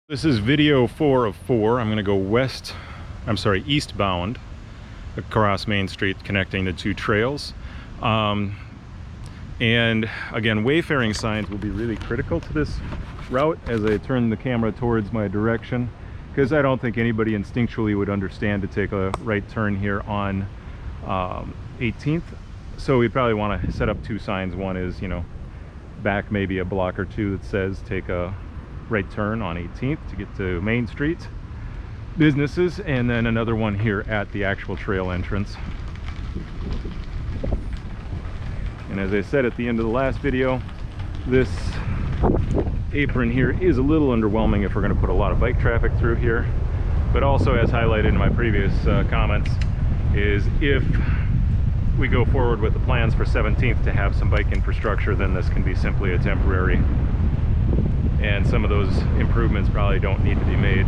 This is video 4 of 4. I'm going to go eastbound across Main Street, connecting the two trails. And again, wayfaring signs will be really critical to this route as I turn the camera towards my direction, because I don't think anybody instinctually would understand to take a right turn here on 18th. So we probably want to set up two signs. One is, back maybe a block or two that says take a right turn on 18th to get to Main Street businesses, and then another one here at the actual trail entrance. And as I said at the end of the last video, this apron here is a little underwhelming if we're going to put a lot of bike traffic through here, but also, as highlighted in my previous comments, is if we go forward with the plans for 17th to have some bike infrastructure, then this can be simply a temporary, and some of those improvements probably don't need to be made.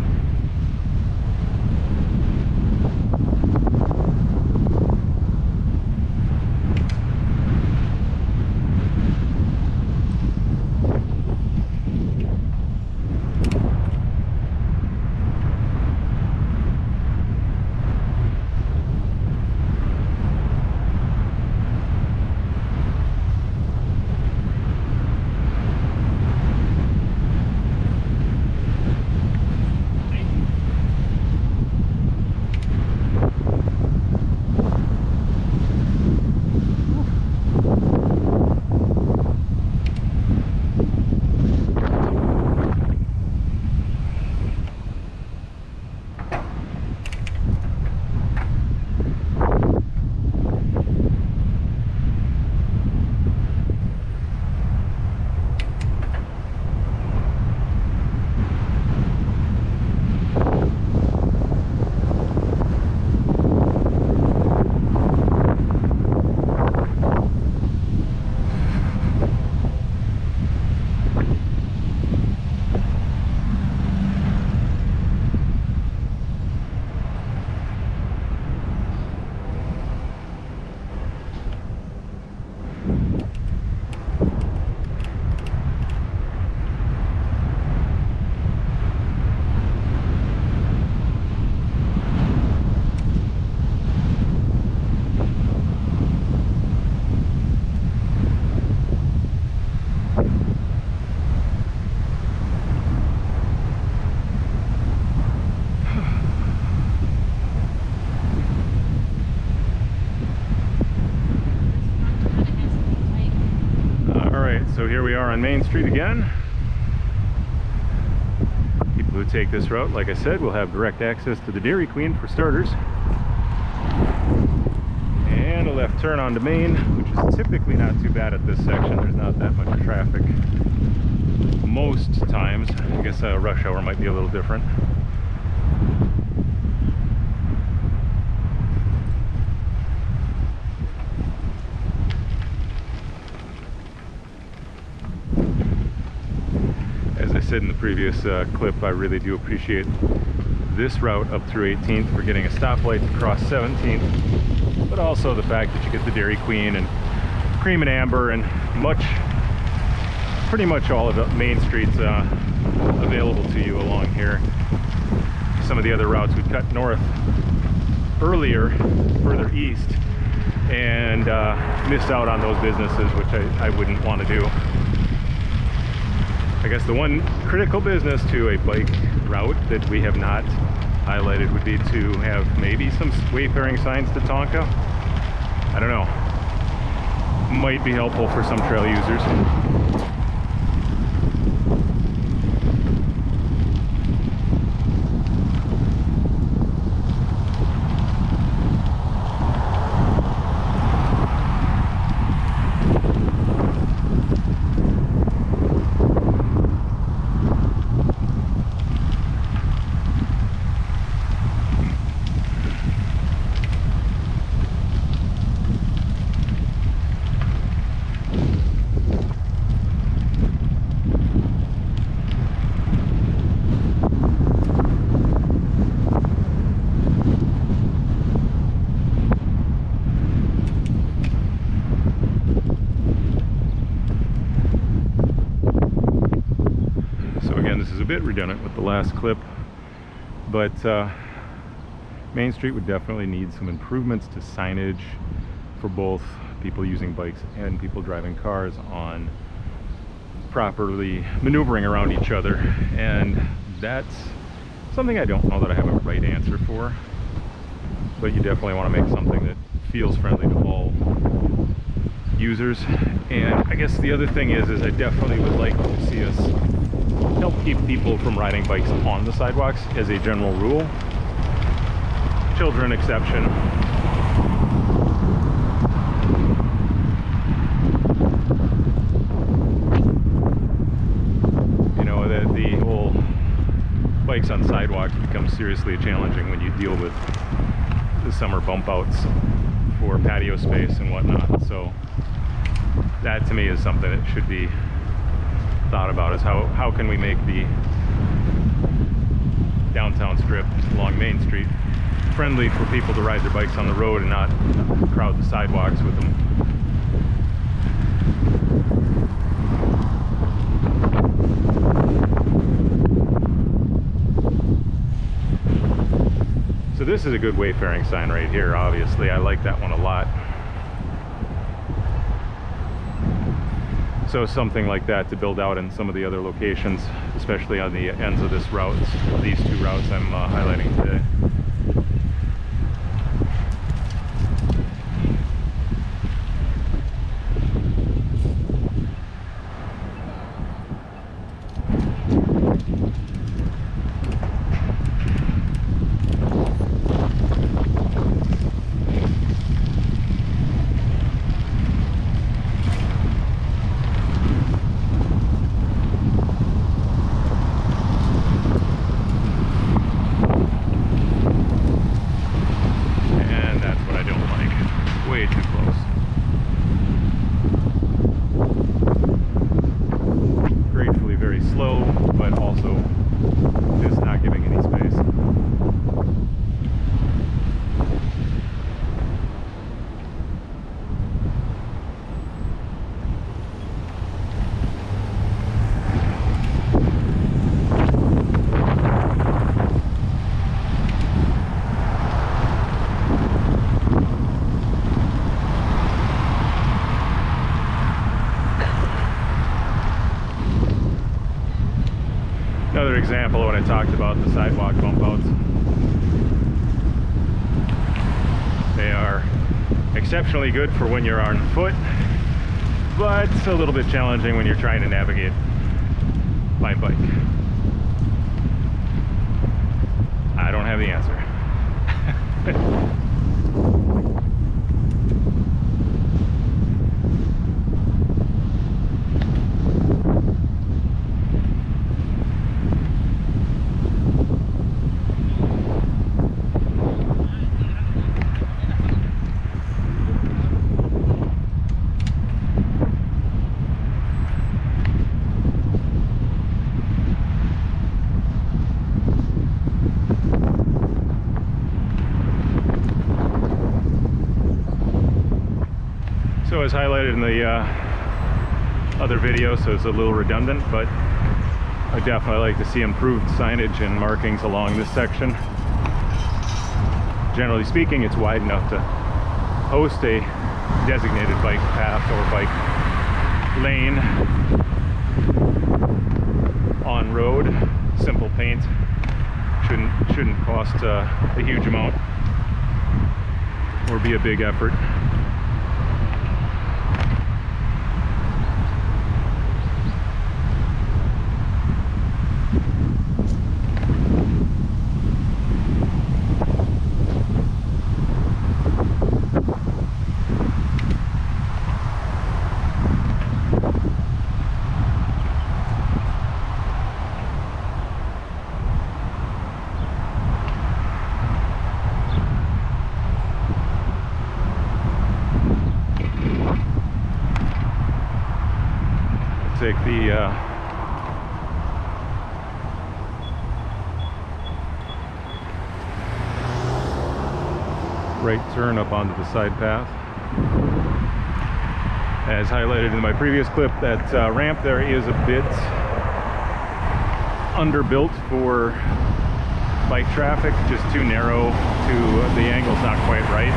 So here we are on Main Street again. People who take this route, like I said, will have direct access to the Dairy Queen for starters. And a left turn onto Main, which is typically not too bad at this section. There's not that much traffic most times. I guess rush hour might be a little different. As I said in the previous clip, I really do appreciate this route up through 18th for getting a stoplight to cross 17th, but also the fact that you get the Dairy Queen and Cream and Amber and pretty much all of Main Street's available to you along here. Some of the other routes we cut north earlier, further east, and missed out on those businesses, which I wouldn't want to do. I guess the one critical business to a bike route that we have not highlighted would be to have maybe some wayfaring signs to Tonka. I don't know. Might be helpful for some trail users. redundant with the last clip, but Main Street would definitely need some improvements to signage for both people using bikes and people driving cars on properly maneuvering around each other, and that's something I don't know that I have a right answer for, but you definitely want to make something that feels friendly to all users. And I guess the other thing is I definitely would like to see us help keep people from riding bikes on the sidewalks as a general rule, children exception. You know, the whole bikes on sidewalks becomes seriously challenging when you deal with the summer bump outs for patio space and whatnot. So that to me is something that should be thought about, is how can we make the downtown strip along Main Street friendly for people to ride their bikes on the road and not crowd the sidewalks with them. So this is a good wayfaring sign right here, obviously. I like that one a lot. So something like that to build out in some of the other locations, especially on the ends of these two routes I'm highlighting today. Another example of when I talked about the sidewalk bump outs. They are exceptionally good for when you're on foot, but a little bit challenging when you're trying to navigate by bike. I don't have the answer. So as highlighted in the other video, so it's a little redundant, but I definitely like to see improved signage and markings along this section. Generally speaking, it's wide enough to host a designated bike path or bike lane on road. Simple paint shouldn't cost a huge amount or be a big effort. Take the right turn up onto the side path. As highlighted in my previous clip, that ramp there is a bit underbuilt for bike traffic, just too narrow, the angle's not quite right.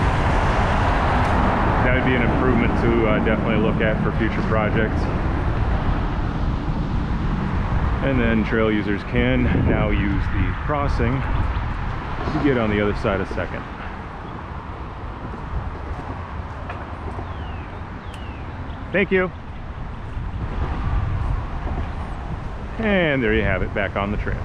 That would be an improvement to definitely look at for future projects. And then trail users can now use the crossing to get on the other side of 2nd. Thank you. And there you have it, back on the trail.